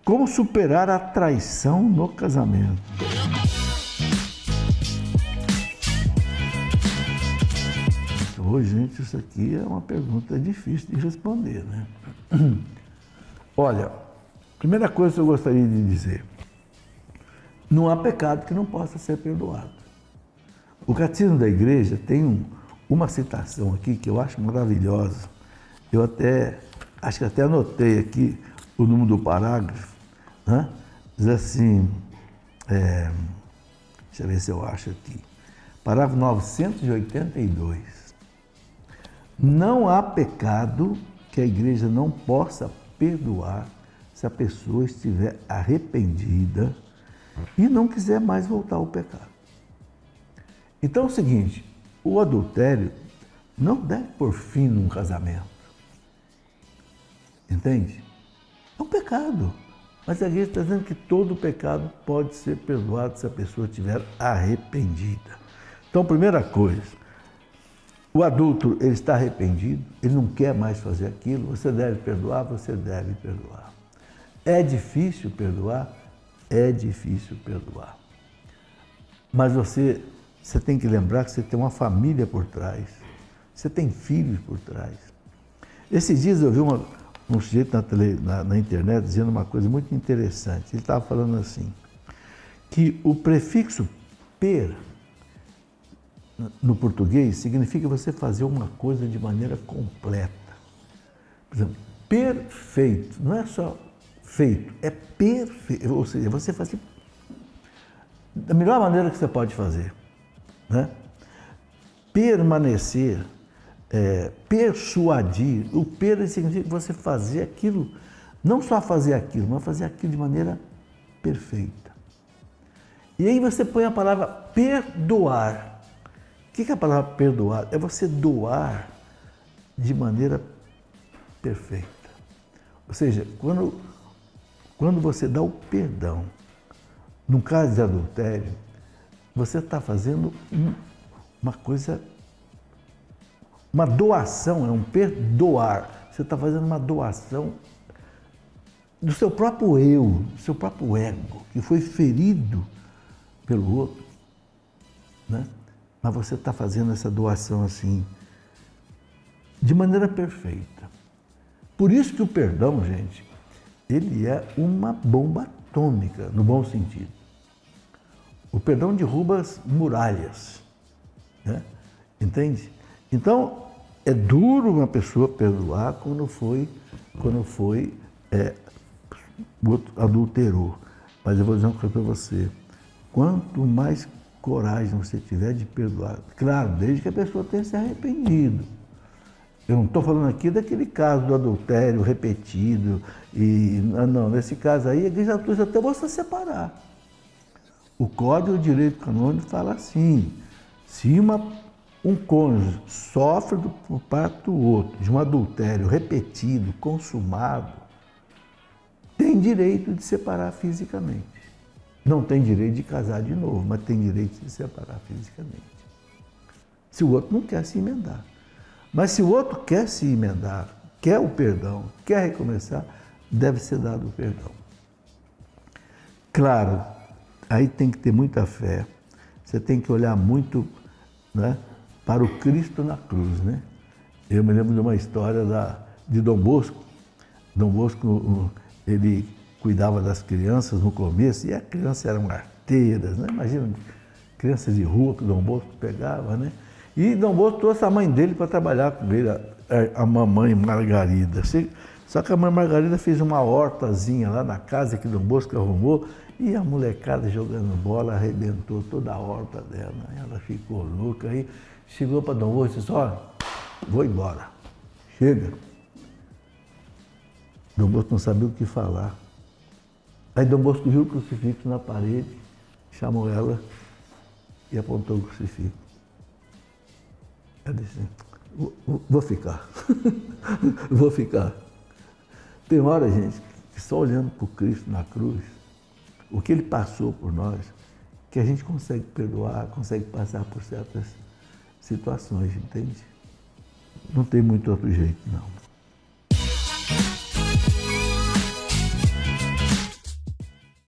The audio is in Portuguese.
Como superar a traição no casamento? Hoje, gente, isso aqui é uma pergunta difícil de responder, né? Olha, primeira coisa que eu gostaria de dizer, não há pecado que não possa ser perdoado. O Catecismo da Igreja tem uma citação aqui que eu acho maravilhosa. Eu acho que até anotei aqui o número do parágrafo, né? Diz assim, deixa eu ver se eu acho aqui, parágrafo 982. Não há pecado que a Igreja não possa perdoar se a pessoa estiver arrependida e não quiser mais voltar ao pecado. Então é o seguinte, o adultério não deve pôr fim num casamento. Entende? É um pecado. Mas a Igreja está dizendo que todo pecado pode ser perdoado se a pessoa estiver arrependida. Então, primeira coisa, o adúltero, ele está arrependido, ele não quer mais fazer aquilo, você deve perdoar, você deve perdoar. É difícil perdoar? É difícil perdoar. Mas você tem que lembrar que você tem uma família por trás, você tem filhos por trás. Esses dias eu vi um sujeito na internet dizendo uma coisa muito interessante. Ele estava falando assim, que o prefixo per, no português, significa você fazer uma coisa de maneira completa. Por exemplo, perfeito, não é só feito, é perfeito, ou seja, você fazer da melhor maneira que você pode fazer, né? Permanecer, persuadir, o significa você fazer aquilo, não só fazer aquilo, mas fazer aquilo de maneira perfeita. E aí você põe a palavra perdoar. O que é a palavra perdoar? É você doar de maneira perfeita. Ou seja, quando você dá o perdão, no caso de adultério, você está fazendo uma coisa, uma doação, é um perdoar. Você está fazendo uma doação do seu próprio eu, do seu próprio ego, que foi ferido pelo outro, né? Mas você está fazendo essa doação assim, de maneira perfeita. Por isso que o perdão, gente, ele é uma bomba atômica, no bom sentido. O perdão derruba as muralhas, né? Entende? Então, é duro uma pessoa perdoar quando o outro adulterou. Mas eu vou dizer uma coisa para você. Quanto mais coragem você tiver de perdoar, claro, desde que a pessoa tenha se arrependido. Eu não estou falando aqui daquele caso do adultério repetido, não, nesse caso aí a Igreja autoriza até você separar. O Código de Direito Canônico fala assim, se um cônjuge sofre por parte do outro de um adultério repetido, consumado, tem direito de separar fisicamente. Não tem direito de casar de novo, mas tem direito de se separar fisicamente. Se o outro não quer se emendar. Mas se o outro quer se emendar, quer o perdão, quer recomeçar, deve ser dado o perdão. Claro, aí tem que ter muita fé. Você tem que olhar muito, né, para o Cristo na cruz, né? Eu me lembro de uma história de Dom Bosco. Dom Bosco, ele cuidava das crianças no começo, e as crianças eram arteiras, né? Imagina, crianças de rua que o Dom Bosco pegava, né? E Dom Bosco trouxe a mãe dele para trabalhar com ele, a mamãe Margarida. Só que a mãe Margarida fez uma hortazinha lá na casa que Dom Bosco arrumou, e a molecada jogando bola arrebentou toda a horta dela. Ela ficou louca, aí chegou para Dom Bosco e disse, olha, vou embora, chega. Dom Bosco não sabia o que falar. Aí Dom Bosco viu o crucifixo na parede, chamou ela e apontou o crucifixo. Ela disse, vou ficar, vou ficar. Tem hora, gente, que só olhando para o Cristo na cruz, o que Ele passou por nós, que a gente consegue perdoar, consegue passar por certas situações, entende? Não tem muito outro jeito, não.